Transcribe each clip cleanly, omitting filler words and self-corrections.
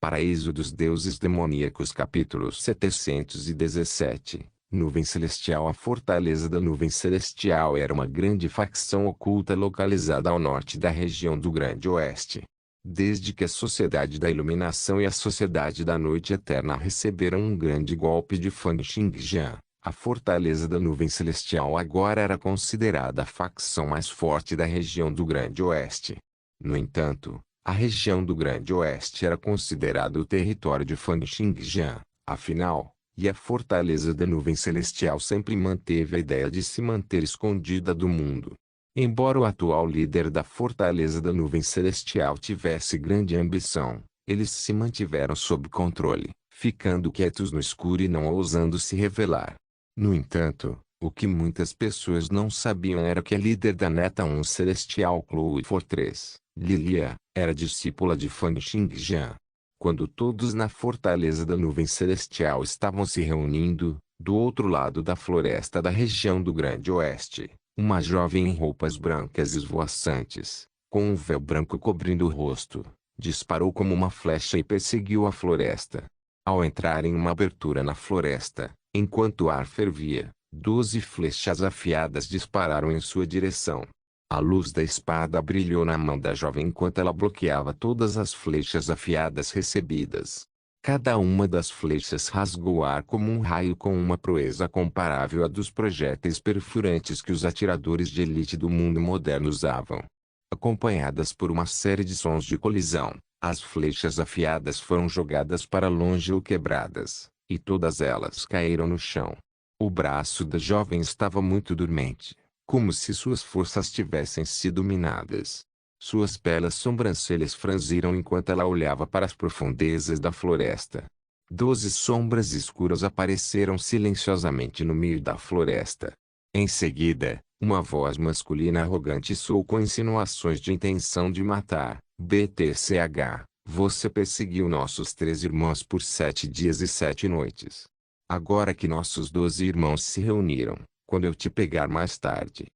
Paraíso dos Deuses Demoníacos capítulo 717. Nuvem Celestial. A fortaleza da Nuvem Celestial era uma grande facção oculta localizada ao norte da região do Grande Oeste. Desde que a Sociedade da Iluminação e a Sociedade da Noite Eterna receberam um grande golpe de Fan Xingjian, a fortaleza da Nuvem Celestial agora era considerada a facção mais forte da região do Grande Oeste. No entanto, a região do Grande Oeste era considerada o território de Fan Xingjian, afinal, e a fortaleza da Nuvem Celestial sempre manteve a ideia de se manter escondida do mundo. Embora o atual líder da fortaleza da Nuvem Celestial tivesse grande ambição, eles se mantiveram sob controle, ficando quietos no escuro e não ousando se revelar. No entanto, o que muitas pessoas não sabiam era que a líder da Neta 1 Celestial Chloe Fortress, Lilia, era discípula de Fan Xingjian. Quando todos na fortaleza da Nuvem Celestial estavam se reunindo, do outro lado da floresta da região do Grande Oeste, uma jovem em roupas brancas esvoaçantes, com um véu branco cobrindo o rosto, disparou como uma flecha e perseguiu a floresta. Ao entrar em uma abertura na floresta, enquanto o ar fervia, 12 flechas afiadas dispararam em sua direção. A luz da espada brilhou na mão da jovem enquanto ela bloqueava todas as flechas afiadas recebidas. Cada uma das flechas rasgou o ar como um raio com uma proeza comparável à dos projéteis perfurantes que os atiradores de elite do mundo moderno usavam. Acompanhadas por uma série de sons de colisão, as flechas afiadas foram jogadas para longe ou quebradas, e todas elas caíram no chão. O braço da jovem estava muito dormente, como se suas forças tivessem sido minadas. Suas belas sobrancelhas franziram enquanto ela olhava para as profundezas da floresta. 12 sombras escuras apareceram silenciosamente no meio da floresta. Em seguida, uma voz masculina arrogante soou com insinuações de intenção de matar. BTCH, você perseguiu nossos 3 irmãos por 7 dias e 7 noites. Agora que nossos 12 irmãos se reuniram, quando eu te pegar mais tarde.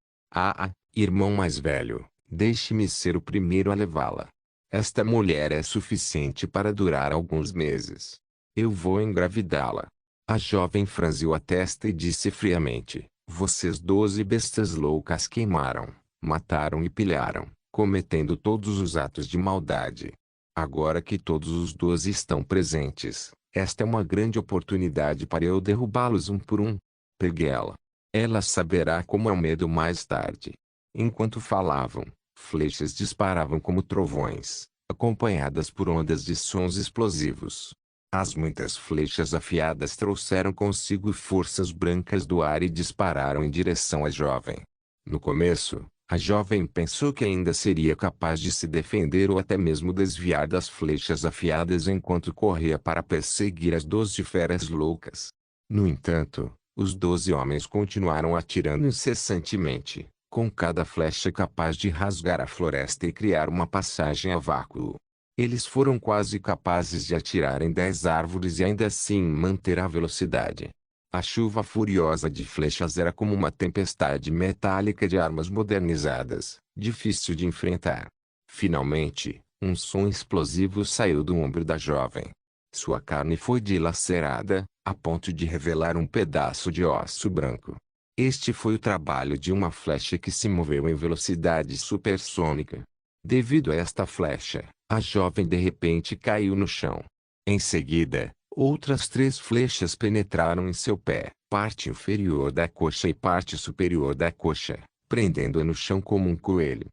Irmão mais velho, deixe-me ser o primeiro a levá-la. Esta mulher é suficiente para durar alguns meses. Eu vou engravidá-la. A jovem franziu a testa e disse friamente, vocês 12 bestas loucas queimaram, mataram e pilharam, cometendo todos os atos de maldade. Agora que todos os 12 estão presentes, esta é uma grande oportunidade para eu derrubá-los um por um. Pegue ela. Ela saberá como é o medo mais tarde. Enquanto falavam, flechas disparavam como trovões, acompanhadas por ondas de sons explosivos. As muitas flechas afiadas trouxeram consigo forças brancas do ar e dispararam em direção à jovem. No começo, a jovem pensou que ainda seria capaz de se defender ou até mesmo desviar das flechas afiadas enquanto corria para perseguir as 12 feras loucas. No entanto, os 12 homens continuaram atirando incessantemente, com cada flecha capaz de rasgar a floresta e criar uma passagem a vácuo. Eles foram quase capazes de atirar em 10 árvores e ainda assim manter a velocidade. A chuva furiosa de flechas era como uma tempestade metálica de armas modernizadas, difícil de enfrentar. Finalmente, um som explosivo saiu do ombro da jovem. Sua carne foi dilacerada, a ponto de revelar um pedaço de osso branco. Este foi o trabalho de uma flecha que se moveu em velocidade supersônica. Devido a esta flecha, a jovem de repente caiu no chão. Em seguida, outras 3 flechas penetraram em seu pé, parte inferior da coxa e parte superior da coxa, prendendo-a no chão como um coelho.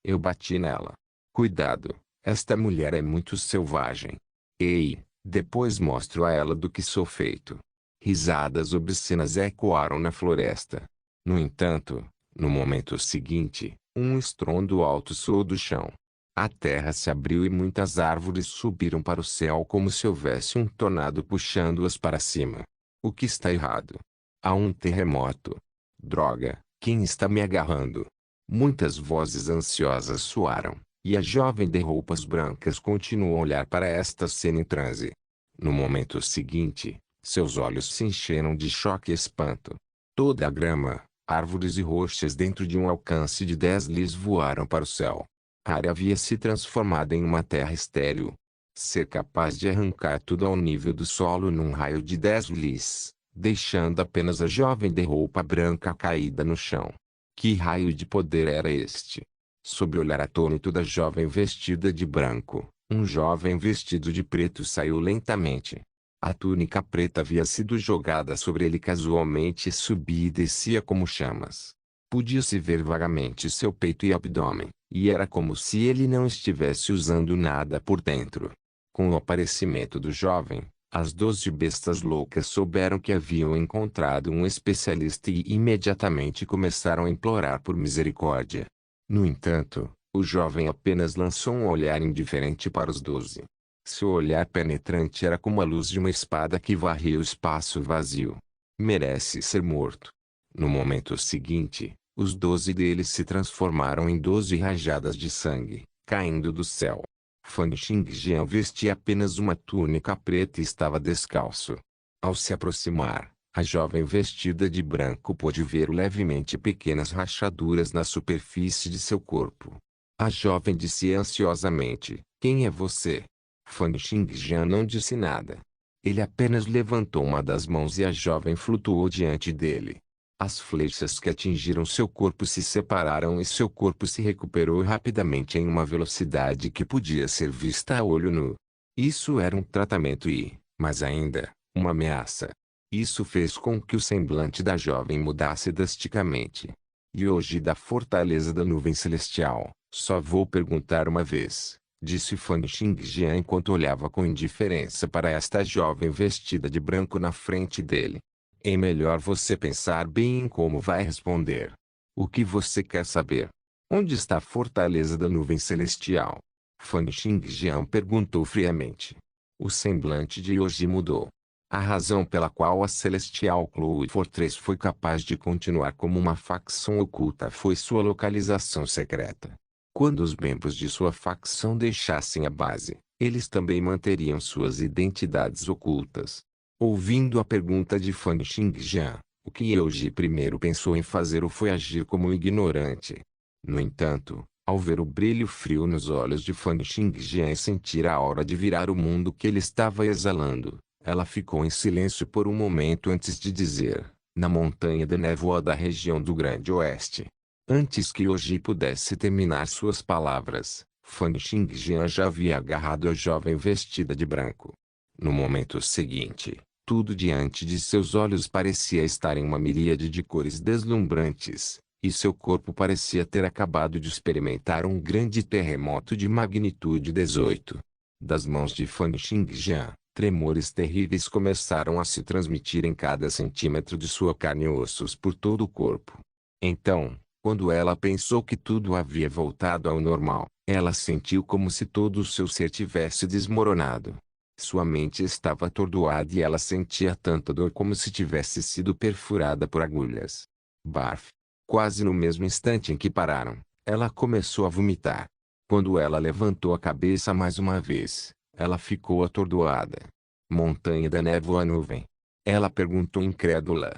Eu bati nela. Cuidado, esta mulher é muito selvagem. Ei, depois mostro a ela do que sou feito. Risadas obscenas ecoaram na floresta. No entanto, no momento seguinte, um estrondo alto soou do chão. A terra se abriu e muitas árvores subiram para o céu como se houvesse um tornado puxando-as para cima. O que está errado? Há um terremoto. Droga, quem está me agarrando? Muitas vozes ansiosas soaram, e a jovem de roupas brancas continuou a olhar para esta cena em transe. No momento seguinte, seus olhos se encheram de choque e espanto. Toda a grama, árvores e rochas dentro de um alcance de 10 lis voaram para o céu. A área havia se transformado em uma terra estéril. ser capaz de arrancar tudo ao nível do solo num raio de 10 lis, deixando apenas a jovem de roupa branca caída no chão. Que raio de poder era este? Sob o olhar atônito da jovem vestida de branco, um jovem vestido de preto saiu lentamente. A túnica preta havia sido jogada sobre ele casualmente e subia e descia como chamas. Podia-se ver vagamente seu peito e abdômen, e era como se ele não estivesse usando nada por dentro. Com o aparecimento do jovem, as 12 bestas loucas souberam que haviam encontrado um especialista e imediatamente começaram a implorar por misericórdia. No entanto, o jovem apenas lançou um olhar indiferente para os 12. Seu olhar penetrante era como a luz de uma espada que varria o espaço vazio. Merece ser morto. No momento seguinte, os 12 deles se transformaram em 12 rajadas de sangue, caindo do céu. Fan Xingjian vestia apenas uma túnica preta e estava descalço. Ao se aproximar, a jovem vestida de branco pôde ver levemente pequenas rachaduras na superfície de seu corpo. A jovem disse ansiosamente: "Quem é você?" Fan Xingjian não disse nada. Ele apenas levantou uma das mãos e a jovem flutuou diante dele. As flechas que atingiram seu corpo se separaram e seu corpo se recuperou rapidamente em uma velocidade que podia ser vista a olho nu. Isso era um tratamento e, mais ainda, uma ameaça. Isso fez com que o semblante da jovem mudasse drasticamente. "E hoje da fortaleza da nuvem celestial, só vou perguntar uma vez", disse Fan Xingjian enquanto olhava com indiferença para esta jovem vestida de branco na frente dele. "É melhor você pensar bem em como vai responder. O que você quer saber? Onde está a fortaleza da nuvem celestial?" Fan Xingjian perguntou friamente. O semblante de Yoji mudou. A razão pela qual a Celestial Cloud Fortress foi capaz de continuar como uma facção oculta foi sua localização secreta. Quando os membros de sua facção deixassem a base, eles também manteriam suas identidades ocultas. Ouvindo a pergunta de Fan Xingjian, o que Yoji primeiro pensou em fazer foi agir como um ignorante. No entanto, ao ver o brilho frio nos olhos de Fan Xingjian e sentir a aura de virar o mundo que ele estava exalando, ela ficou em silêncio por um momento antes de dizer: "Na montanha de névoa da região do Grande Oeste." Antes que Yoji pudesse terminar suas palavras, Fan Xingjian já havia agarrado a jovem vestida de branco. No momento seguinte, tudo diante de seus olhos parecia estar em uma miríade de cores deslumbrantes, e seu corpo parecia ter acabado de experimentar um grande terremoto de magnitude 18. Das mãos de Fan Xingjian, tremores terríveis começaram a se transmitir em cada centímetro de sua carne e ossos por todo o corpo. Então, quando ela pensou que tudo havia voltado ao normal, ela sentiu como se todo o seu ser tivesse desmoronado. Sua mente estava atordoada e ela sentia tanta dor como se tivesse sido perfurada por agulhas. Barf. Quase no mesmo instante em que pararam, ela começou a vomitar. Quando ela levantou a cabeça mais uma vez, ela ficou atordoada. "Montanha da névoa nuvem?" Ela perguntou incrédula.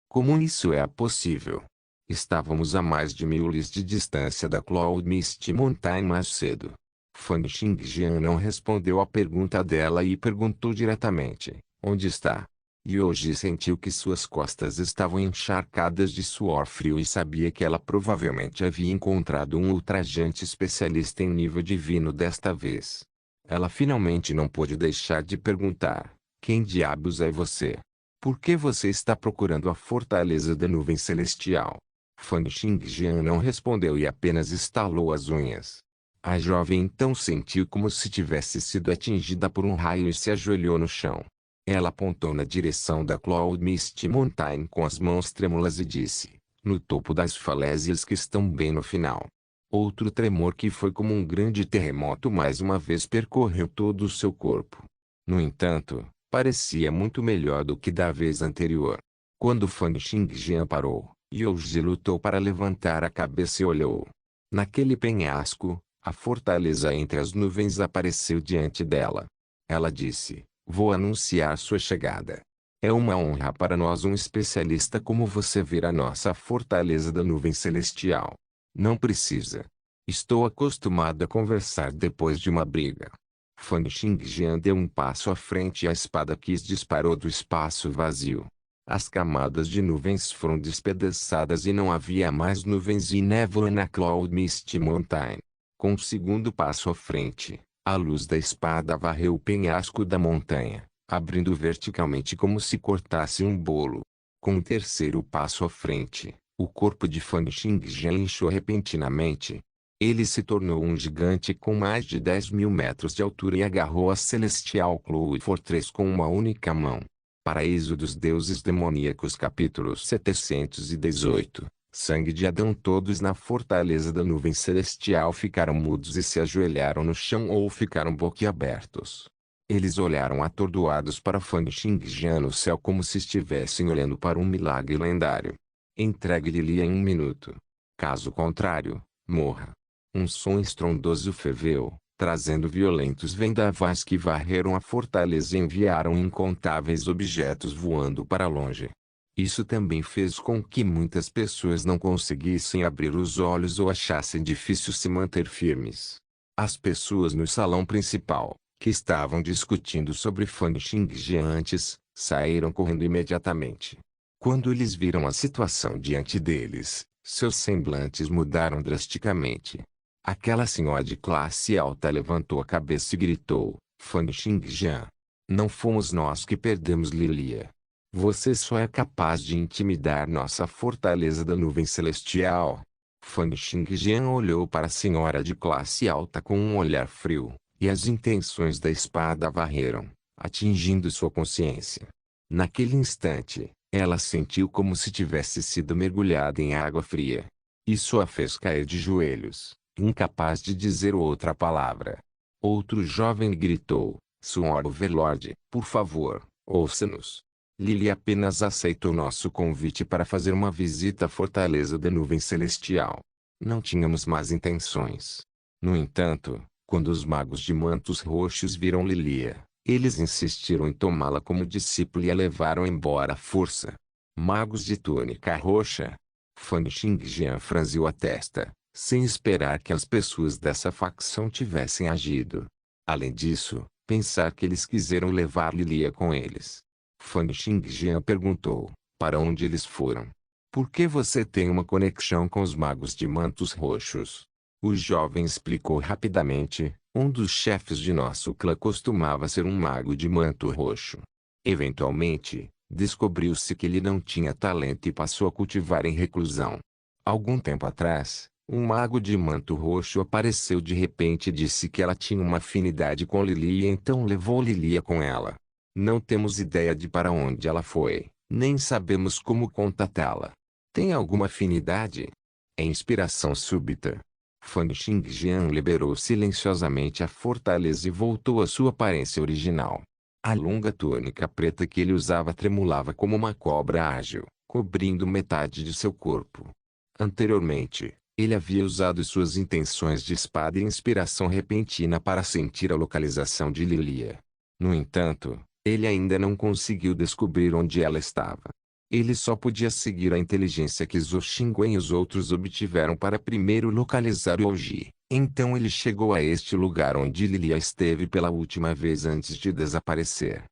"Como isso é possível?" Estávamos a mais de 1000 lis de distância da Cloud Mist Mountain mais cedo. Fan Xingjian não respondeu à pergunta dela e perguntou diretamente: "Onde está?" Yoji sentiu que suas costas estavam encharcadas de suor frio e sabia que ela provavelmente havia encontrado um ultrajante especialista em nível divino desta vez. Ela finalmente não pôde deixar de perguntar: "Quem diabos é você? Por que você está procurando a fortaleza da nuvem celestial?" Fan Xingjian não respondeu e apenas estalou as unhas. A jovem então sentiu como se tivesse sido atingida por um raio e se ajoelhou no chão. Ela apontou na direção da Cloud Mist Mountain com as mãos trêmulas e disse: "No topo das falésias que estão bem no final." Outro tremor que foi como um grande terremoto mais uma vez percorreu todo o seu corpo. No entanto, parecia muito melhor do que da vez anterior. Quando Fan Xingjian parou, Yoji lutou para levantar a cabeça e olhou. Naquele penhasco, a fortaleza entre as nuvens apareceu diante dela. Ela disse: "Vou anunciar sua chegada. É uma honra para nós um especialista como você vir à nossa fortaleza da nuvem celestial." "Não precisa. Estou acostumado a conversar depois de uma briga." Fan Xingjian deu um passo à frente e a espada Kiss disparou do espaço vazio. As camadas de nuvens foram despedaçadas e não havia mais nuvens e névoa na Cloud Mist Mountain. Com o segundo passo à frente, a luz da espada varreu o penhasco da montanha, abrindo verticalmente como se cortasse um bolo. Com o terceiro passo à frente, o corpo de Fan Xingjian inchou repentinamente. Ele se tornou um gigante com mais de 10.000 metros de altura e agarrou a Celestial Cloud Fortress com uma única mão. Paraíso dos Deuses Demoníacos capítulo 718 Sangue de Adão. Todos na fortaleza da nuvem celestial ficaram mudos e se ajoelharam no chão ou ficaram boquiabertos. Eles olharam atordoados para Fan Xingjian no céu como se estivessem olhando para um milagre lendário. Entregue Lilia em 1 minuto. Caso contrário, morra. Um som estrondoso ferveu, trazendo violentos vendavais que varreram a fortaleza e enviaram incontáveis objetos voando para longe. Isso também fez com que muitas pessoas não conseguissem abrir os olhos ou achassem difícil se manter firmes. As pessoas no salão principal, que estavam discutindo sobre Fan Xingjian antes, saíram correndo imediatamente. Quando eles viram a situação diante deles, seus semblantes mudaram drasticamente. Aquela senhora de classe alta levantou a cabeça e gritou: Fan Xingjian, não fomos nós que perdemos Lilia. Você só é capaz de intimidar nossa fortaleza da nuvem celestial. Fan Xingjian olhou para a senhora de classe alta com um olhar frio, e as intenções da espada varreram, atingindo sua consciência. Naquele instante, ela sentiu como se tivesse sido mergulhada em água fria. Isso a fez cair de joelhos, incapaz de dizer outra palavra. Outro jovem gritou: Suor Overlord, por favor, ouça-nos. Lily apenas aceitou nosso convite para fazer uma visita à fortaleza da nuvem celestial. Não tínhamos más intenções. No entanto, quando os magos de mantos roxos viram Lilia, eles insistiram em tomá-la como discípula e a levaram embora à força. Magos de túnica roxa. Fan Xingjian franziu a testa, sem esperar que as pessoas dessa facção tivessem agido. Além disso, pensar que eles quiseram levar Lilia com eles. Fan Xingjian perguntou: para onde eles foram? Por que você tem uma conexão com os magos de mantos roxos? O jovem explicou rapidamente: um dos chefes de nosso clã costumava ser um mago de manto roxo. Eventualmente, descobriu-se que ele não tinha talento e passou a cultivar em reclusão. Algum tempo atrás, um mago de manto roxo apareceu de repente e disse que ela tinha uma afinidade com Lilia e então levou Lilia com ela. Não temos ideia de para onde ela foi, nem sabemos como contatá-la. Tem alguma afinidade? É inspiração súbita. Fan Xingjian liberou silenciosamente a fortaleza e voltou à sua aparência original. A longa túnica preta que ele usava tremulava como uma cobra ágil, cobrindo metade de seu corpo. Anteriormente, ele havia usado suas intenções de espada e inspiração repentina para sentir a localização de Lilia. No entanto, ele ainda não conseguiu descobrir onde ela estava. Ele só podia seguir a inteligência que Zhou Xingwen e os outros obtiveram para primeiro localizar Ouji. Então ele chegou a este lugar onde Lilia esteve pela última vez antes de desaparecer.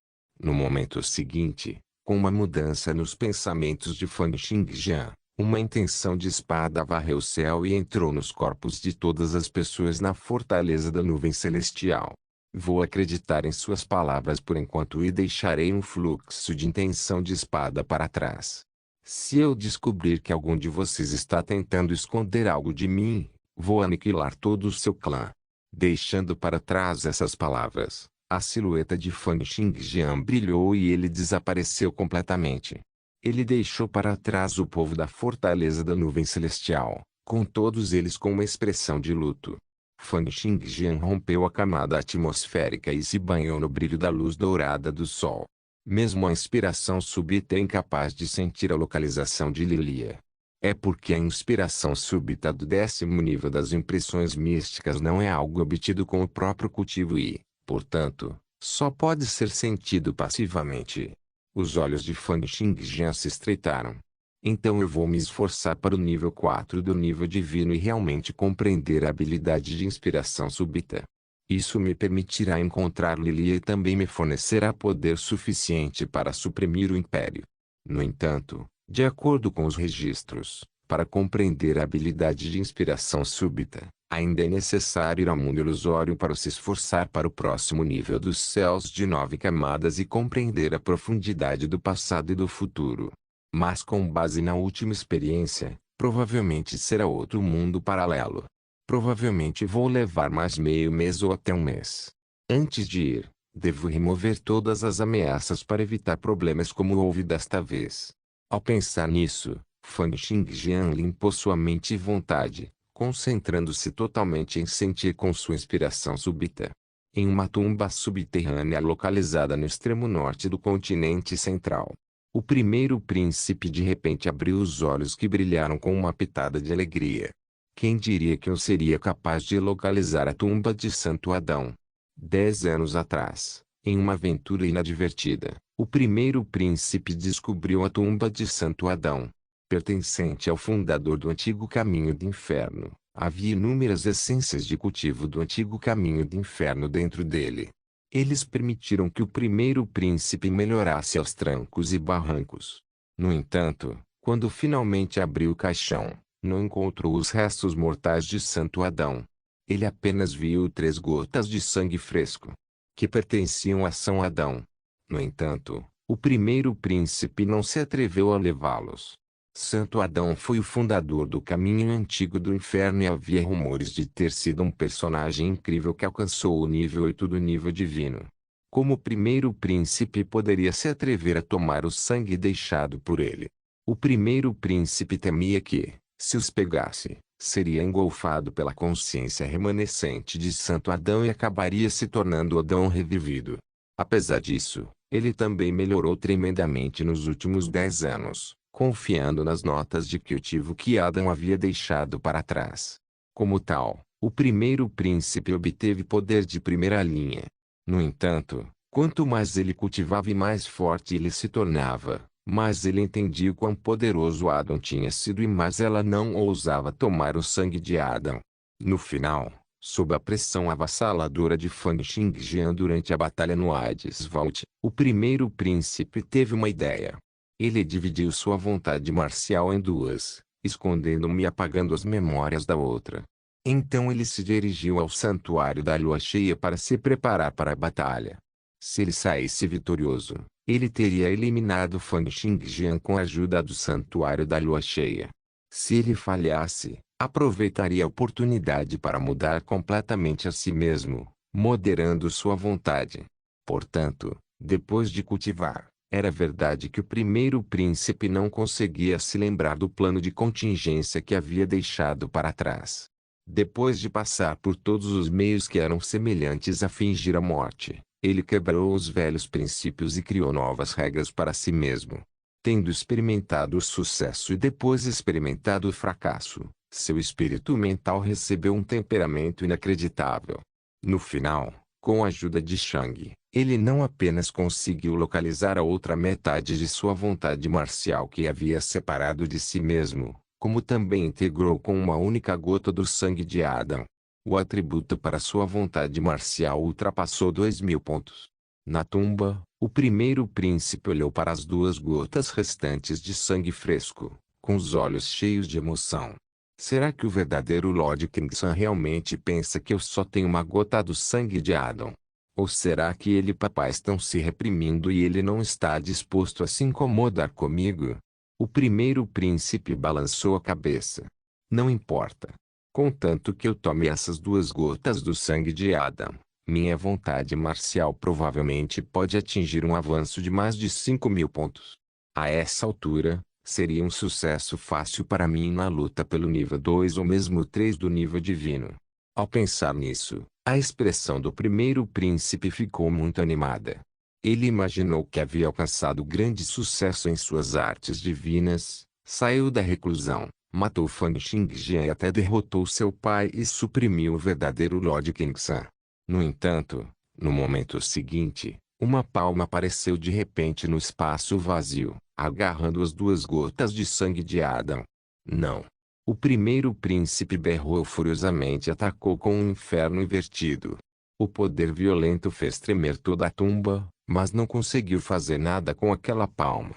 No momento seguinte, com uma mudança nos pensamentos de Fan Xingjian, uma intenção de espada varreu o céu e entrou nos corpos de todas as pessoas na fortaleza da nuvem celestial. Vou acreditar em suas palavras por enquanto e deixarei um fluxo de intenção de espada para trás. Se eu descobrir que algum de vocês está tentando esconder algo de mim, vou aniquilar todo o seu clã. Deixando para trás essas palavras, a silhueta de Fan Xingjian brilhou e ele desapareceu completamente. Ele deixou para trás o povo da fortaleza da nuvem celestial, com todos eles com uma expressão de luto. Fan Xingjian rompeu a camada atmosférica e se banhou no brilho da luz dourada do sol. Mesmo a inspiração súbita é incapaz de sentir a localização de Lilia. É porque a inspiração súbita do 10º nível das impressões místicas não é algo obtido com o próprio cultivo e, portanto, só pode ser sentido passivamente. Os olhos de Fan Xingjian se estreitaram. Então eu vou me esforçar para o nível 4 do nível divino e realmente compreender a habilidade de inspiração súbita. Isso me permitirá encontrar Lilia e também me fornecerá poder suficiente para suprimir o Império. No entanto, de acordo com os registros, para compreender a habilidade de inspiração súbita, ainda é necessário ir ao mundo ilusório para se esforçar para o próximo nível dos céus de 9 camadas e compreender a profundidade do passado e do futuro. Mas com base na última experiência, provavelmente será outro mundo paralelo. Provavelmente vou levar mais meio mês ou até um mês. Antes de ir, devo remover todas as ameaças para evitar problemas como houve desta vez. Ao pensar nisso, Fan Xingjian limpou sua mente e vontade, concentrando-se totalmente em sentir com sua inspiração súbita. Em uma tumba subterrânea localizada no extremo norte do continente central, o primeiro príncipe de repente abriu os olhos que brilharam com uma pitada de alegria. Quem diria que eu seria capaz de localizar a tumba de Santo Adão? 10 anos atrás, em uma aventura inadvertida, o primeiro príncipe descobriu a tumba de Santo Adão. Pertencente ao fundador do antigo caminho do inferno, havia inúmeras essências de cultivo do antigo caminho do inferno dentro dele. Eles permitiram que o primeiro príncipe melhorasse aos trancos e barrancos. No entanto, quando finalmente abriu o caixão, não encontrou os restos mortais de Santo Adão. Ele apenas viu 3 gotas de sangue fresco, que pertenciam a São Adão. No entanto, o primeiro príncipe não se atreveu a levá-los. Santo Adão foi o fundador do caminho antigo do inferno e havia rumores de ter sido um personagem incrível que alcançou o nível 8 do nível divino. Como o primeiro príncipe poderia se atrever a tomar o sangue deixado por ele? O primeiro príncipe temia que, se os pegasse, seria engolfado pela consciência remanescente de Santo Adão e acabaria se tornando Adão revivido. Apesar disso, ele também melhorou tremendamente nos últimos 10 anos, confiando nas notas de cultivo que Adão havia deixado para trás. Como tal, o primeiro príncipe obteve poder de primeira linha. No entanto, quanto mais ele cultivava e mais forte ele se tornava, mas ele entendia o quão poderoso Adão tinha sido e mais ela não ousava tomar o sangue de Adão. No final, sob a pressão avassaladora de Fan Xingjian durante a batalha no Hades Vault, o primeiro príncipe teve uma ideia. Ele dividiu sua vontade marcial em duas, escondendo uma e apagando as memórias da outra. Então ele se dirigiu ao santuário da lua cheia para se preparar para a batalha. Se ele saísse vitorioso, ele teria eliminado Fan Xingjian com a ajuda do santuário da lua cheia. Se ele falhasse, aproveitaria a oportunidade para mudar completamente a si mesmo, moderando sua vontade. Portanto, depois de cultivar, era verdade que o primeiro príncipe não conseguia se lembrar do plano de contingência que havia deixado para trás. Depois de passar por todos os meios que eram semelhantes a fingir a morte, ele quebrou os velhos princípios e criou novas regras para si mesmo. Tendo experimentado o sucesso e depois experimentado o fracasso, seu espírito mental recebeu um temperamento inacreditável. No final, com a ajuda de Shang, ele não apenas conseguiu localizar a outra metade de sua vontade marcial que havia separado de si mesmo, como também integrou com uma única gota do sangue de Adão. O atributo para sua vontade marcial ultrapassou 2000 pontos. Na tumba, o primeiro príncipe olhou para as 2 gotas restantes de sangue fresco, com os olhos cheios de emoção. Será que o verdadeiro Lord Kingsan realmente pensa que eu só tenho uma gota do sangue de Adão? Ou será que ele e papai estão se reprimindo e ele não está disposto a se incomodar comigo? O primeiro príncipe balançou a cabeça. Não importa. Contanto que eu tome essas 2 gotas do sangue de Adão, minha vontade marcial provavelmente pode atingir um avanço de mais de 5000 pontos. A essa altura, seria um sucesso fácil para mim na luta pelo nível 2 ou mesmo 3 do nível divino. Ao pensar nisso, a expressão do primeiro príncipe ficou muito animada. Ele imaginou que havia alcançado grande sucesso em suas artes divinas, saiu da reclusão, matou Fan Xingjian e até derrotou seu pai e suprimiu o verdadeiro Lord Kingsan. No entanto, no momento seguinte, uma palma apareceu de repente no espaço vazio, agarrando as 2 gotas de sangue de Adão. Não! O primeiro príncipe berrou furiosamente e atacou com um inferno invertido. O poder violento fez tremer toda a tumba, mas não conseguiu fazer nada com aquela palma.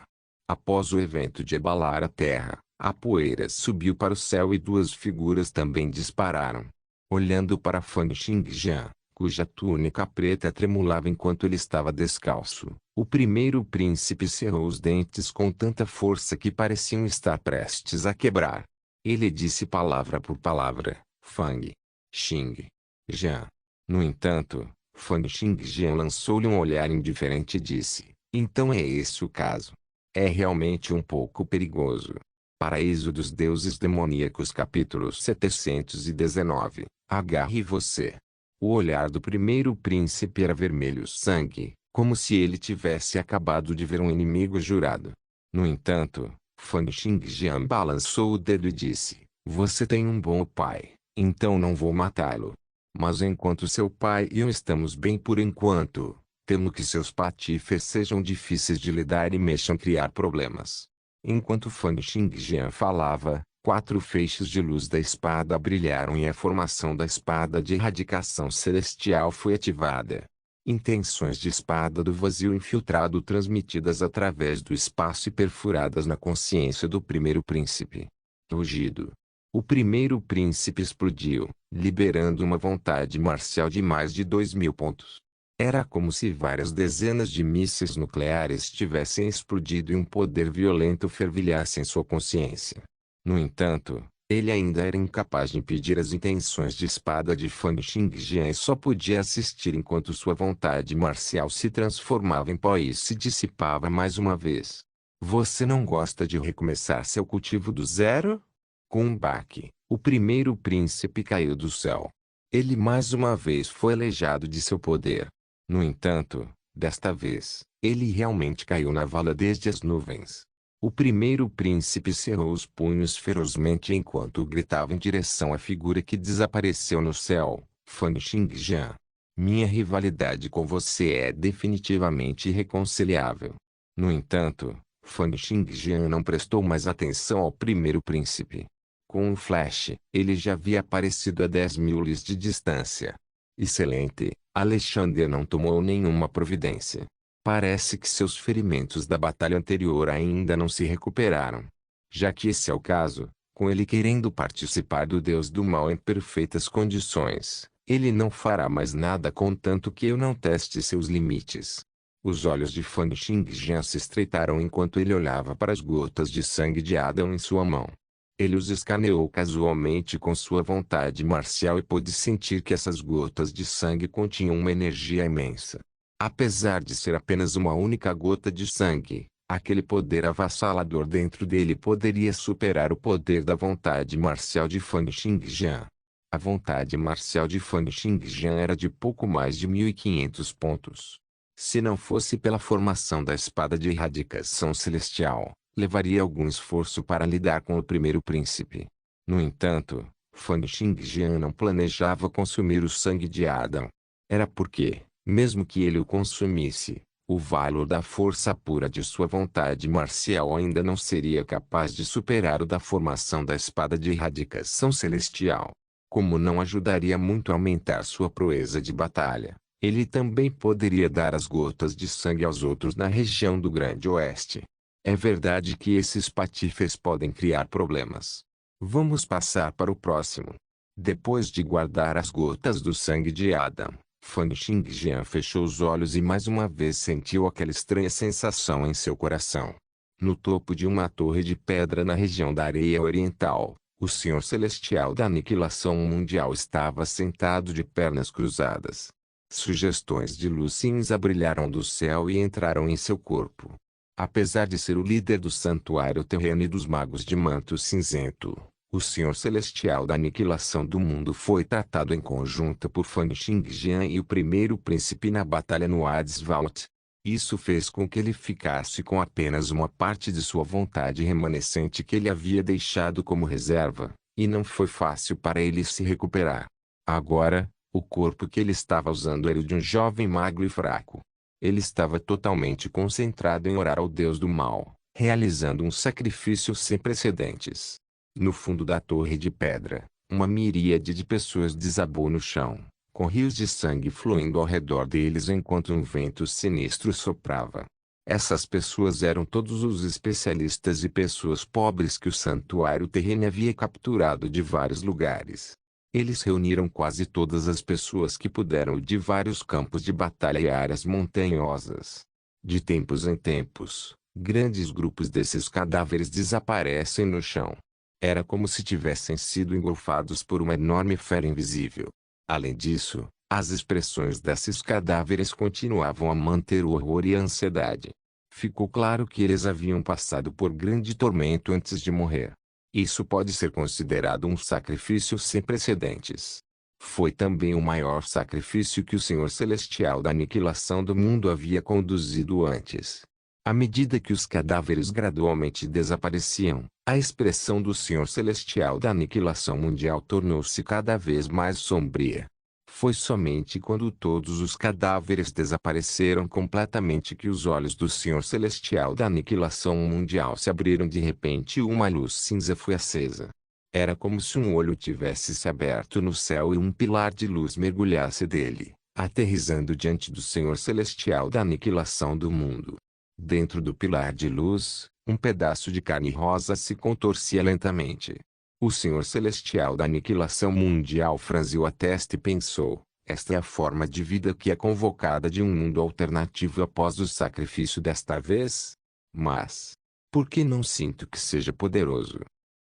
Após o evento de abalar a terra, a poeira subiu para o céu e duas figuras também dispararam. Olhando para Fan Xingjian, cuja túnica preta tremulava enquanto ele estava descalço, o primeiro príncipe cerrou os dentes com tanta força que pareciam estar prestes a quebrar. Ele disse palavra por palavra: Fang Xingjian. No entanto, Fan Xingjian lançou-lhe um olhar indiferente e disse: então é esse o caso. É realmente um pouco perigoso. Paraíso dos Deuses Demoníacos capítulo 719. Agarre você. O olhar do primeiro príncipe era vermelho sangue, como se ele tivesse acabado de ver um inimigo jurado. No entanto, Fan Xingjian balançou o dedo e disse: você tem um bom pai, então não vou matá-lo. Mas enquanto seu pai e eu estamos bem por enquanto, temo que seus patifes sejam difíceis de lidar e mexam criar problemas. Enquanto Fan Xingjian falava, 4 feixes de luz da espada brilharam e a formação da espada de erradicação celestial foi ativada. Intenções de espada do vazio infiltrado transmitidas através do espaço e perfuradas na consciência do primeiro príncipe. Rugido. O primeiro príncipe explodiu, liberando uma vontade marcial de mais de 2000 pontos. Era como se várias dezenas de mísseis nucleares tivessem explodido e um poder violento fervilhasse em sua consciência. No entanto, ele ainda era incapaz de impedir as intenções de espada de Fan Xingjian e só podia assistir enquanto sua vontade marcial se transformava em pó e se dissipava mais uma vez. Você não gosta de recomeçar seu cultivo do zero? Com um baque, o primeiro príncipe caiu do céu. Ele mais uma vez foi aleijado de seu poder. No entanto, desta vez, ele realmente caiu na vala desde as nuvens. O primeiro príncipe cerrou os punhos ferozmente enquanto gritava em direção à figura que desapareceu no céu: Fan Xingjian. Minha rivalidade com você é definitivamente irreconciliável. No entanto, Fan Xingjian não prestou mais atenção ao primeiro príncipe. Com um flash, ele já havia aparecido a 10.000 lis de distância. Excelente, Alexander não tomou nenhuma providência. Parece que seus ferimentos da batalha anterior ainda não se recuperaram. Já que esse é o caso, com ele querendo participar do Deus do Mal em perfeitas condições, ele não fará mais nada contanto que eu não teste seus limites. Os olhos de Fan Xingjian se estreitaram enquanto ele olhava para as gotas de sangue de Adam em sua mão. Ele os escaneou casualmente com sua vontade marcial e pôde sentir que essas gotas de sangue continham uma energia imensa. Apesar de ser apenas uma única gota de sangue, aquele poder avassalador dentro dele poderia superar o poder da vontade marcial de Fan Xingjian. A vontade marcial de Fan Xingjian era de pouco mais de 1.500 pontos. Se não fosse pela formação da espada de erradicação celestial, levaria algum esforço para lidar com o primeiro príncipe. No entanto, Fan Xingjian não planejava consumir o sangue de Adam. Era porque, mesmo que ele o consumisse, o valor da força pura de sua vontade marcial ainda não seria capaz de superar o da formação da espada de erradicação celestial. Como não ajudaria muito a aumentar sua proeza de batalha, ele também poderia dar as gotas de sangue aos outros na região do Grande Oeste. É verdade que esses patifes podem criar problemas. Vamos passar para o próximo. Depois de guardar as gotas do sangue de Adam, Fan Xingjian fechou os olhos e mais uma vez sentiu aquela estranha sensação em seu coração. No topo de uma torre de pedra na região da areia oriental, o Senhor Celestial da Aniquilação Mundial estava sentado de pernas cruzadas. Sugestões de luz cinza brilharam do céu e entraram em seu corpo. Apesar de ser o líder do santuário terreno e dos magos de manto cinzento, o Senhor Celestial da Aniquilação do Mundo foi tratado em conjunto por Fan Xingjian e o primeiro príncipe na batalha no Hades Vault. Isso fez com que ele ficasse com apenas uma parte de sua vontade remanescente que ele havia deixado como reserva, e não foi fácil para ele se recuperar. Agora, o corpo que ele estava usando era o de um jovem magro e fraco. Ele estava totalmente concentrado em orar ao Deus do Mal, realizando um sacrifício sem precedentes. No fundo da torre de pedra, uma miríade de pessoas desabou no chão, com rios de sangue fluindo ao redor deles enquanto um vento sinistro soprava. Essas pessoas eram todos os especialistas e pessoas pobres que o santuário terreno havia capturado de vários lugares. Eles reuniram quase todas as pessoas que puderam de vários campos de batalha e áreas montanhosas. De tempos em tempos, grandes grupos desses cadáveres desaparecem no chão. Era como se tivessem sido engolfados por uma enorme fera invisível. Além disso, as expressões desses cadáveres continuavam a manter o horror e a ansiedade. Ficou claro que eles haviam passado por grande tormento antes de morrer. Isso pode ser considerado um sacrifício sem precedentes. Foi também o maior sacrifício que o Senhor Celestial da aniquilação do mundo havia conduzido antes. À medida que os cadáveres gradualmente desapareciam, a expressão do Senhor Celestial da aniquilação mundial tornou-se cada vez mais sombria. Foi somente quando todos os cadáveres desapareceram completamente que os olhos do Senhor Celestial da aniquilação mundial se abriram de repente e uma luz cinza foi acesa. Era como se um olho tivesse se aberto no céu e um pilar de luz mergulhasse dele, aterrissando diante do Senhor Celestial da aniquilação do mundo. Dentro do pilar de luz, um pedaço de carne rosa se contorcia lentamente. O Senhor Celestial da aniquilação mundial franziu a testa e pensou: esta é a forma de vida que é convocada de um mundo alternativo após o sacrifício desta vez? Mas, por que não sinto que seja poderoso?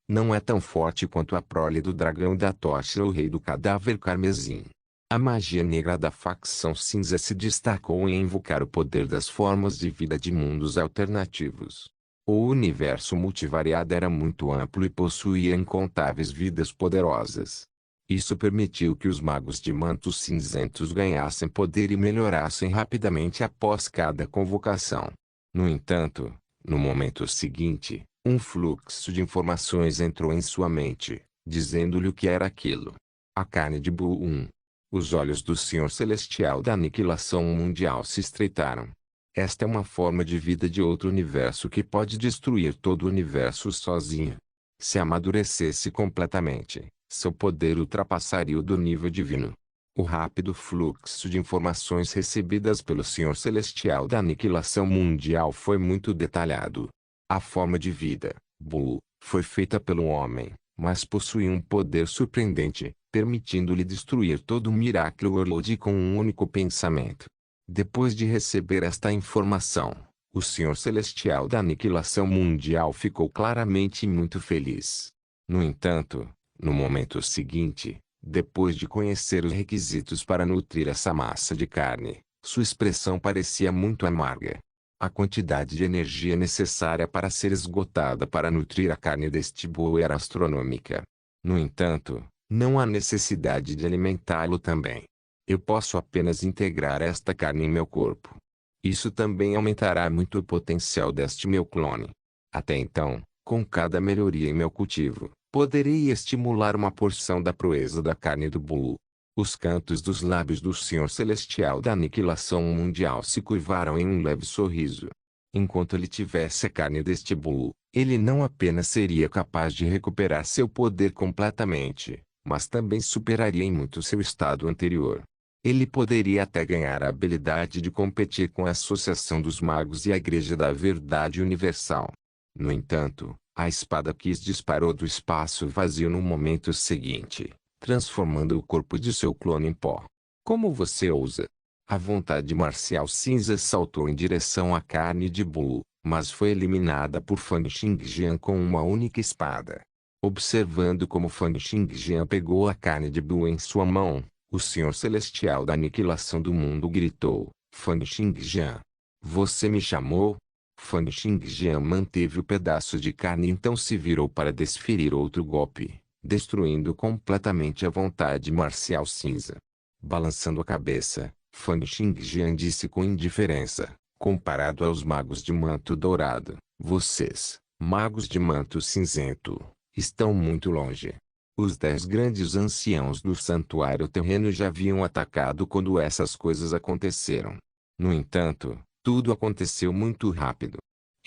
Não é tão forte quanto a prole do dragão da tocha ou o rei do cadáver carmesim. A magia negra da facção cinza se destacou em invocar o poder das formas de vida de mundos alternativos. O universo multivariado era muito amplo e possuía incontáveis vidas poderosas. Isso permitiu que os magos de mantos cinzentos ganhassem poder e melhorassem rapidamente após cada convocação. No entanto, no momento seguinte, um fluxo de informações entrou em sua mente, dizendo-lhe o que era aquilo. A carne de Buum. Os olhos do Senhor Celestial da aniquilação mundial se estreitaram. Esta é uma forma de vida de outro universo que pode destruir todo o universo sozinha. Se amadurecesse completamente, seu poder ultrapassaria o do nível divino. O rápido fluxo de informações recebidas pelo Senhor Celestial da aniquilação mundial foi muito detalhado. A forma de vida, Bu, foi feita pelo homem, mas possuía um poder surpreendente, permitindo-lhe destruir todo o Miracle World com um único pensamento. Depois de receber esta informação, o Senhor Celestial da aniquilação mundial ficou claramente muito feliz. No entanto, no momento seguinte, depois de conhecer os requisitos para nutrir essa massa de carne, sua expressão parecia muito amarga. A quantidade de energia necessária para ser esgotada para nutrir a carne deste boi era astronômica. No entanto, não há necessidade de alimentá-lo também. Eu posso apenas integrar esta carne em meu corpo. Isso também aumentará muito o potencial deste meu clone. Até então, com cada melhoria em meu cultivo, poderei estimular uma porção da proeza da carne do búho. Os cantos dos lábios do Senhor Celestial da aniquilação mundial se curvaram em um leve sorriso. Enquanto ele tivesse a carne deste búho, ele não apenas seria capaz de recuperar seu poder completamente, mas também superaria em muito seu estado anterior. Ele poderia até ganhar a habilidade de competir com a Associação dos Magos e a Igreja da Verdade Universal. No entanto, a espada Kiss disparou do espaço vazio no momento seguinte, transformando o corpo de seu clone em pó. Como você ousa? A vontade marcial cinza saltou em direção à carne de búho, mas foi eliminada por Fang Xingjian com uma única espada. Observando como Fang Xingjian pegou a carne de búho em sua mão, o Senhor Celestial da aniquilação do mundo gritou: Fang Xingjian, você me chamou? Fang Xingjian manteve o pedaço de carne e então se virou para desferir outro golpe, destruindo completamente a vontade marcial cinza. Balançando a cabeça, Fang Xingjian disse com indiferença: comparado aos magos de manto dourado, vocês, magos de manto cinzento, estão muito longe. Os 10 grandes anciãos do santuário terreno já haviam atacado quando essas coisas aconteceram. No entanto, tudo aconteceu muito rápido.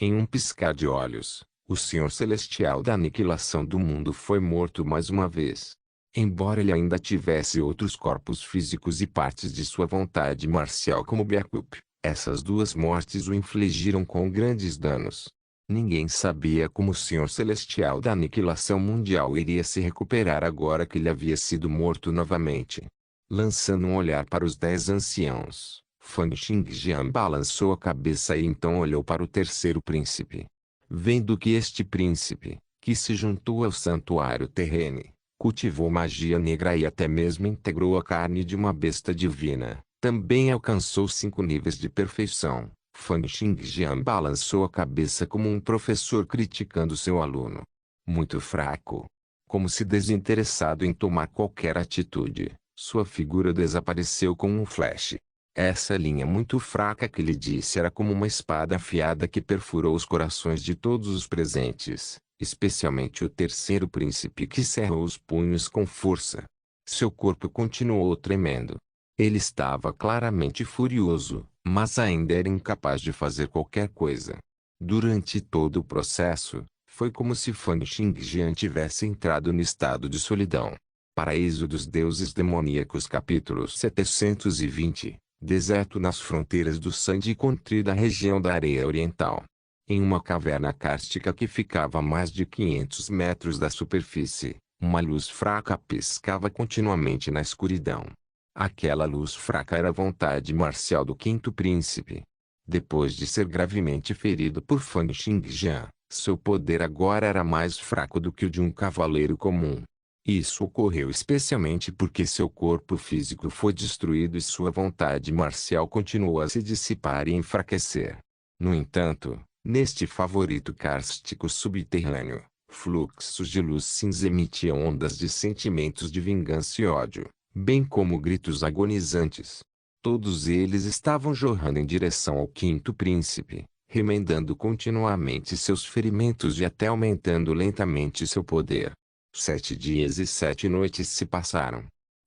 Em um piscar de olhos, o Senhor Celestial da aniquilação do mundo foi morto mais uma vez. Embora ele ainda tivesse outros corpos físicos e partes de sua vontade marcial como Byakup, essas duas mortes o infligiram com grandes danos. Ninguém sabia como o Senhor Celestial da Aniquilação Mundial iria se recuperar agora que ele havia sido morto novamente. Lançando um olhar para os 10 anciãos, Fan Xingjian balançou a cabeça e então olhou para o terceiro príncipe. Vendo que este príncipe, que se juntou ao santuário terreno, cultivou magia negra e até mesmo integrou a carne de uma besta divina, também alcançou 5 níveis de perfeição. Fan Xingjian balançou a cabeça como um professor criticando seu aluno. Muito fraco. Como se desinteressado em tomar qualquer atitude, sua figura desapareceu com um flash. Essa linha muito fraca que lhe disse era como uma espada afiada que perfurou os corações de todos os presentes, especialmente o terceiro príncipe que cerrou os punhos com força. Seu corpo continuou tremendo. Ele estava claramente furioso, mas ainda era incapaz de fazer qualquer coisa. Durante todo o processo, foi como se Fan Xingjian tivesse entrado no estado de solidão. Paraíso dos Deuses Demoníacos capítulo 720, Deserto nas fronteiras do Sandy Country da região da Areia Oriental. Em uma caverna cárstica que ficava a mais de 500 metros da superfície, uma luz fraca piscava continuamente na escuridão. Aquela luz fraca era a vontade marcial do quinto príncipe. Depois de ser gravemente ferido por Fan Xingjian, seu poder agora era mais fraco do que o de um cavaleiro comum. Isso ocorreu especialmente porque seu corpo físico foi destruído e sua vontade marcial continuou a se dissipar e enfraquecer. No entanto, neste favorito kárstico subterrâneo, fluxos de luz cinza emitiam ondas de sentimentos de vingança e ódio, bem como gritos agonizantes. Todos eles estavam jorrando em direção ao quinto príncipe, remendando continuamente seus ferimentos e até aumentando lentamente seu poder. 7 dias e 7 noites se passaram.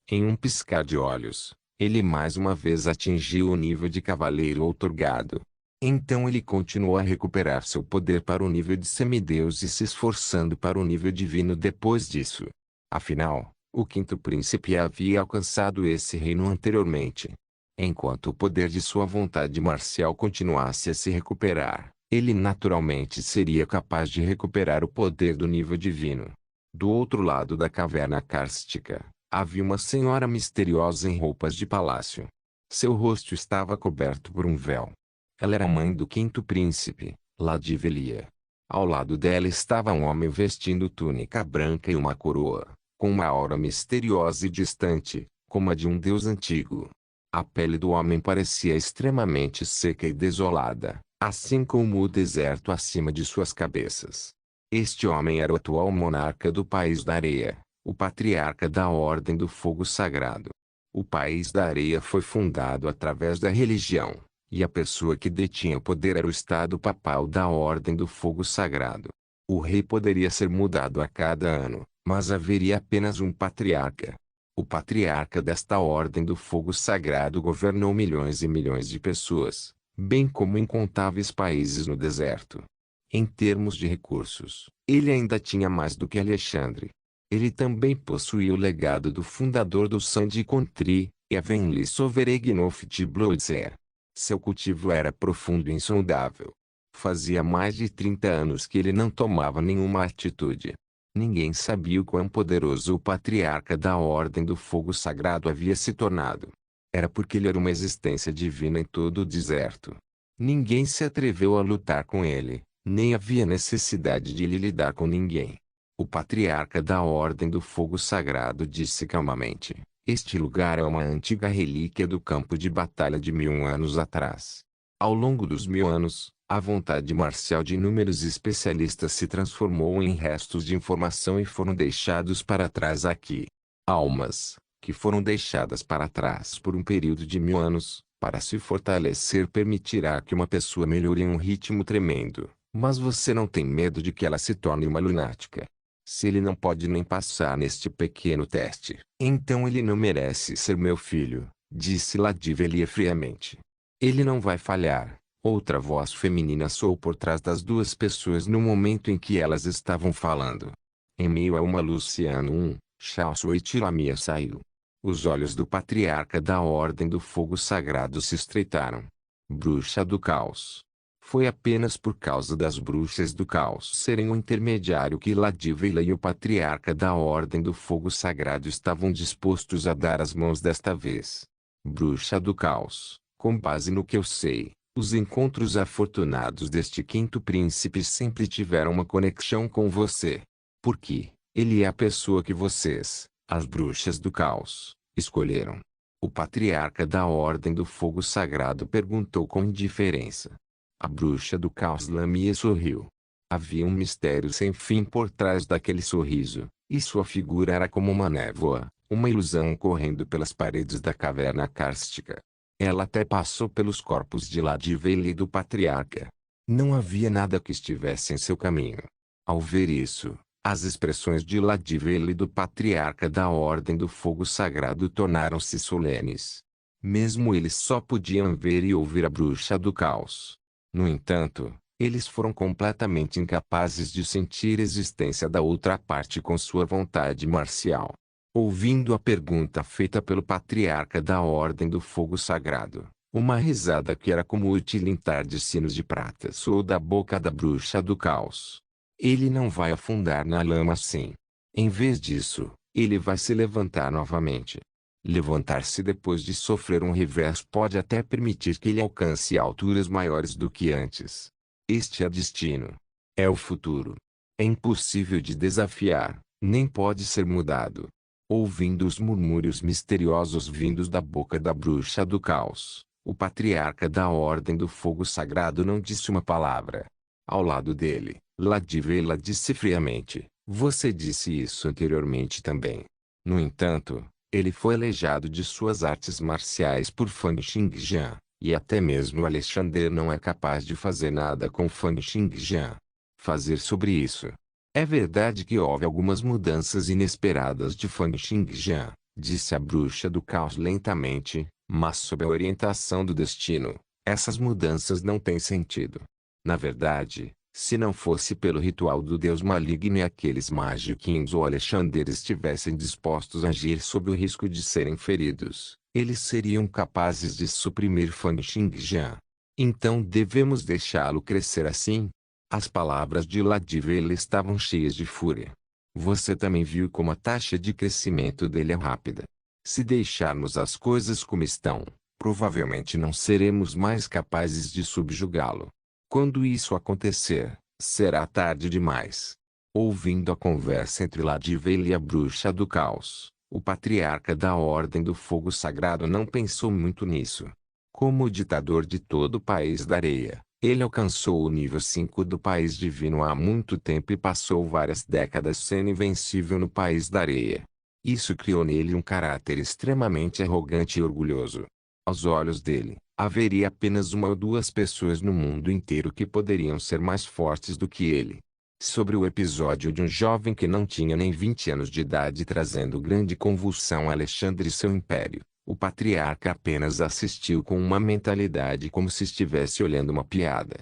Em um piscar de olhos, ele mais uma vez atingiu o nível de cavaleiro outorgado. Então ele continuou a recuperar seu poder para o nível de semideus e se esforçando para o nível divino depois disso. Afinal, o quinto príncipe havia alcançado esse reino anteriormente. Enquanto o poder de sua vontade marcial continuasse a se recuperar, ele naturalmente seria capaz de recuperar o poder do nível divino. Do outro lado da caverna kárstica, havia uma senhora misteriosa em roupas de palácio. Seu rosto estava coberto por um véu. Ela era a mãe do quinto príncipe, Ladivelia. Ao lado dela estava um homem vestindo túnica branca e uma coroa, com uma aura misteriosa e distante, como a de um deus antigo. A pele do homem parecia extremamente seca e desolada, assim como o deserto acima de suas cabeças. Este homem era o atual monarca do País da Areia, o patriarca da Ordem do Fogo Sagrado. O País da Areia foi fundado através da religião, e a pessoa que detinha o poder era o Estado Papal da Ordem do Fogo Sagrado. O rei poderia ser mudado a cada ano, mas haveria apenas um patriarca. O patriarca desta Ordem do Fogo Sagrado governou milhões e milhões de pessoas, bem como incontáveis países no deserto. Em termos de recursos, ele ainda tinha mais do que Alexandre. Ele também possuía o legado do fundador do Sandy Country, Evenly Sovereignoff de Bloodser. Seu cultivo era profundo e insondável. Fazia mais de 30 anos que ele não tomava nenhuma atitude. Ninguém sabia o quão poderoso o patriarca da Ordem do Fogo Sagrado havia se tornado. Era porque ele era uma existência divina em todo o deserto. Ninguém se atreveu a lutar com ele. Nem havia necessidade de ele lidar com ninguém. O patriarca da Ordem do Fogo Sagrado disse calmamente: este lugar é uma antiga relíquia do campo de batalha de 1000 anos atrás. Ao longo dos 1000 anos, a vontade marcial de inúmeros especialistas se transformou em restos de informação e foram deixados para trás aqui. Almas, que foram deixadas para trás por um período de 1000 anos, para se fortalecer permitirá que uma pessoa melhore em um ritmo tremendo. Mas você não tem medo de que ela se torne uma lunática. Se ele não pode nem passar neste pequeno teste, então ele não merece ser meu filho, disse Ladivelia friamente. Ele não vai falhar. Outra voz feminina soou por trás das duas pessoas no momento em que elas estavam falando. Em meio a uma luz ciano Shao Suetilamia saiu. Os olhos do patriarca da Ordem do Fogo Sagrado se estreitaram. Bruxa do Caos. Foi apenas por causa das bruxas do caos serem o intermediário que Ladivela e o patriarca da Ordem do Fogo Sagrado estavam dispostos a dar as mãos desta vez. Bruxa do Caos, com base no que eu sei, os encontros afortunados deste quinto príncipe sempre tiveram uma conexão com você. Porque ele é a pessoa que vocês, as bruxas do caos, escolheram. O patriarca da Ordem do Fogo Sagrado perguntou com indiferença. A bruxa do caos Lamia sorriu. Havia um mistério sem fim por trás daquele sorriso, e sua figura era como uma névoa, uma ilusão correndo pelas paredes da caverna cárstica. Ela até passou pelos corpos de Ladivela e do patriarca. Não havia nada que estivesse em seu caminho. Ao ver isso, as expressões de Ladivela e do patriarca da Ordem do Fogo Sagrado tornaram-se solenes. Mesmo eles só podiam ver e ouvir a bruxa do caos. No entanto, eles foram completamente incapazes de sentir a existência da outra parte com sua vontade marcial. Ouvindo a pergunta feita pelo patriarca da Ordem do Fogo Sagrado, uma risada que era como o tilintar de sinos de prata soou da boca da bruxa do caos. Ele não vai afundar na lama assim. Em vez disso, ele vai se levantar novamente. Levantar-se depois de sofrer um revés pode até permitir que ele alcance alturas maiores do que antes. Este é destino. É o futuro. É impossível de desafiar, nem pode ser mudado. Ouvindo os murmúrios misteriosos vindos da boca da bruxa do caos, o patriarca da Ordem do Fogo Sagrado não disse uma palavra. Ao lado dele, Ladivela disse friamente, você disse isso anteriormente também. No entanto, ele foi aleijado de suas artes marciais por Fan Xingjian, e até mesmo Alexander não é capaz de fazer nada com Fan Xingjian. Fazer sobre isso. É verdade que houve algumas mudanças inesperadas de Fan Xingjian, disse a bruxa do caos lentamente, mas sob a orientação do destino, essas mudanças não têm sentido. Na verdade, se não fosse pelo ritual do deus maligno e aqueles Magiquinhos ou Alexander estivessem dispostos a agir sob o risco de serem feridos, eles seriam capazes de suprimir Fan Xingjian. Então devemos deixá-lo crescer assim? As palavras de Ladivela estavam cheias de fúria. Você também viu como a taxa de crescimento dele é rápida. Se deixarmos as coisas como estão, provavelmente não seremos mais capazes de subjugá-lo. Quando isso acontecer, será tarde demais. Ouvindo a conversa entre Ladivela e a bruxa do caos, o patriarca da Ordem do Fogo Sagrado não pensou muito nisso. Como ditador de todo o País da Areia, ele alcançou o nível 5 do País Divino há muito tempo e passou várias décadas sendo invencível no País da Areia. Isso criou nele um caráter extremamente arrogante e orgulhoso. Aos olhos dele, haveria apenas uma ou duas pessoas no mundo inteiro que poderiam ser mais fortes do que ele. Sobre o episódio de um jovem que não tinha nem 20 anos de idade trazendo grande convulsão a Alexandre e seu império, o patriarca apenas assistiu com uma mentalidade como se estivesse olhando uma piada.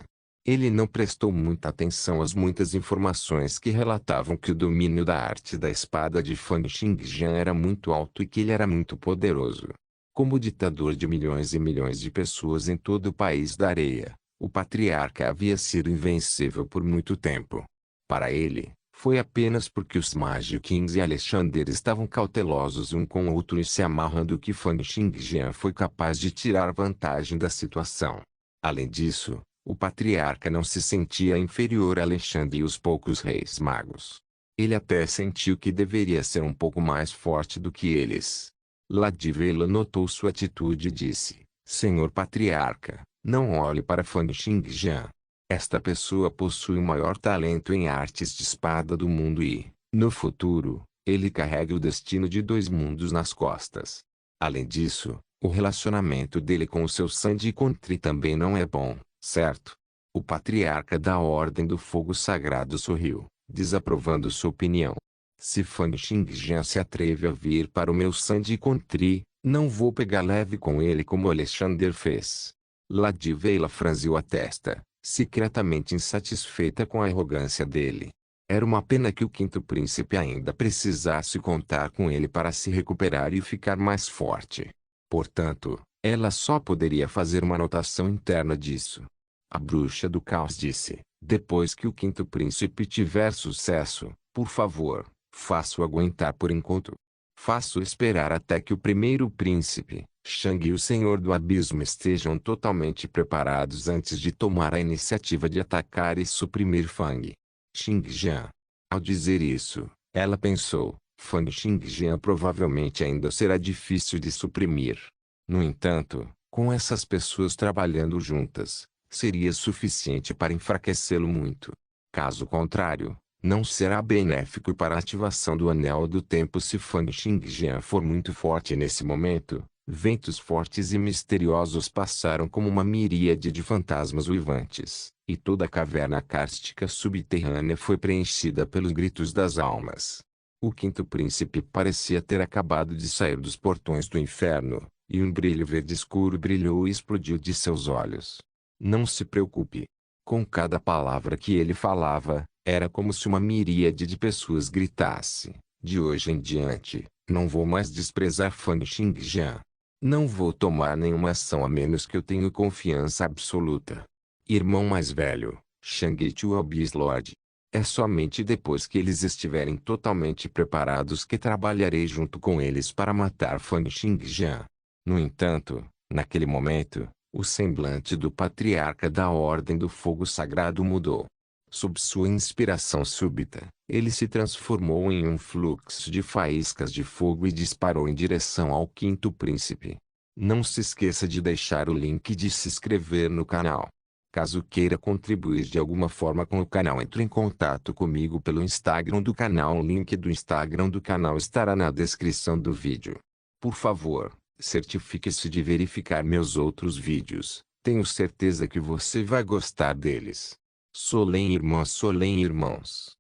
Ele não prestou muita atenção às muitas informações que relatavam que o domínio da arte da espada de Fan Xingjian era muito alto e que ele era muito poderoso. Como ditador de milhões e milhões de pessoas em todo o País da Areia, o patriarca havia sido invencível por muito tempo. Para ele, foi apenas porque os Magiquinhos e Alexander estavam cautelosos um com o outro e se amarrando que Fan Xingjian foi capaz de tirar vantagem da situação. Além disso, o patriarca não se sentia inferior a Alexandre e os poucos reis magos. Ele até sentiu que deveria ser um pouco mais forte do que eles. Ladivela notou sua atitude e disse, Senhor Patriarca, não olhe para Fan Xingjian. Esta pessoa possui o maior talento em artes de espada do mundo e, no futuro, ele carrega o destino de 2 mundos nas costas. Além disso, o relacionamento dele com o seu Sandy Contri também não é bom, certo? O patriarca da Ordem do Fogo Sagrado sorriu, desaprovando sua opinião. Se Fan Xingjian se atreve a vir para o meu Sandy Contri, não vou pegar leve com ele como Alexander fez. Ladivela franziu a testa, secretamente insatisfeita com a arrogância dele. Era uma pena que o quinto príncipe ainda precisasse contar com ele para se recuperar e ficar mais forte. Portanto, ela só poderia fazer uma anotação interna disso. A bruxa do caos disse: depois que o quinto príncipe tiver sucesso, por favor, faça-o aguentar por enquanto. Faça-o esperar até que o primeiro príncipe, Shang e o Senhor do Abismo estejam totalmente preparados antes de tomar a iniciativa de atacar e suprimir Fang Xingjian. Ao dizer isso, ela pensou: Fang Xingjian provavelmente ainda será difícil de suprimir. No entanto, com essas pessoas trabalhando juntas, seria suficiente para enfraquecê-lo muito. Caso contrário, não será benéfico para a ativação do Anel do Tempo se Fang Xingjian for muito forte nesse momento. Ventos fortes e misteriosos passaram como uma miríade de fantasmas uivantes, e toda a caverna cárstica subterrânea foi preenchida pelos gritos das almas. O quinto príncipe parecia ter acabado de sair dos portões do inferno, e um brilho verde escuro brilhou e explodiu de seus olhos. Não se preocupe. Com cada palavra que ele falava, era como se uma miríade de pessoas gritasse: de hoje em diante, não vou mais desprezar Fang Xingjian. Não vou tomar nenhuma ação a menos que eu tenha confiança absoluta. Irmão mais velho, Shang Chu Abyss Lord. É somente depois que eles estiverem totalmente preparados que trabalharei junto com eles para matar Fang Xingjian. No entanto, naquele momento, o semblante do patriarca da Ordem do Fogo Sagrado mudou. Sob sua inspiração súbita, ele se transformou em um fluxo de faíscas de fogo e disparou em direção ao quinto príncipe. Não se esqueça de deixar o link de se inscrever no canal. Caso queira contribuir de alguma forma com o canal, entre em contato comigo pelo Instagram do canal. O link do Instagram do canal estará na descrição do vídeo. Por favor, certifique-se de verificar meus outros vídeos. Tenho certeza que você vai gostar deles. Solém irmãos.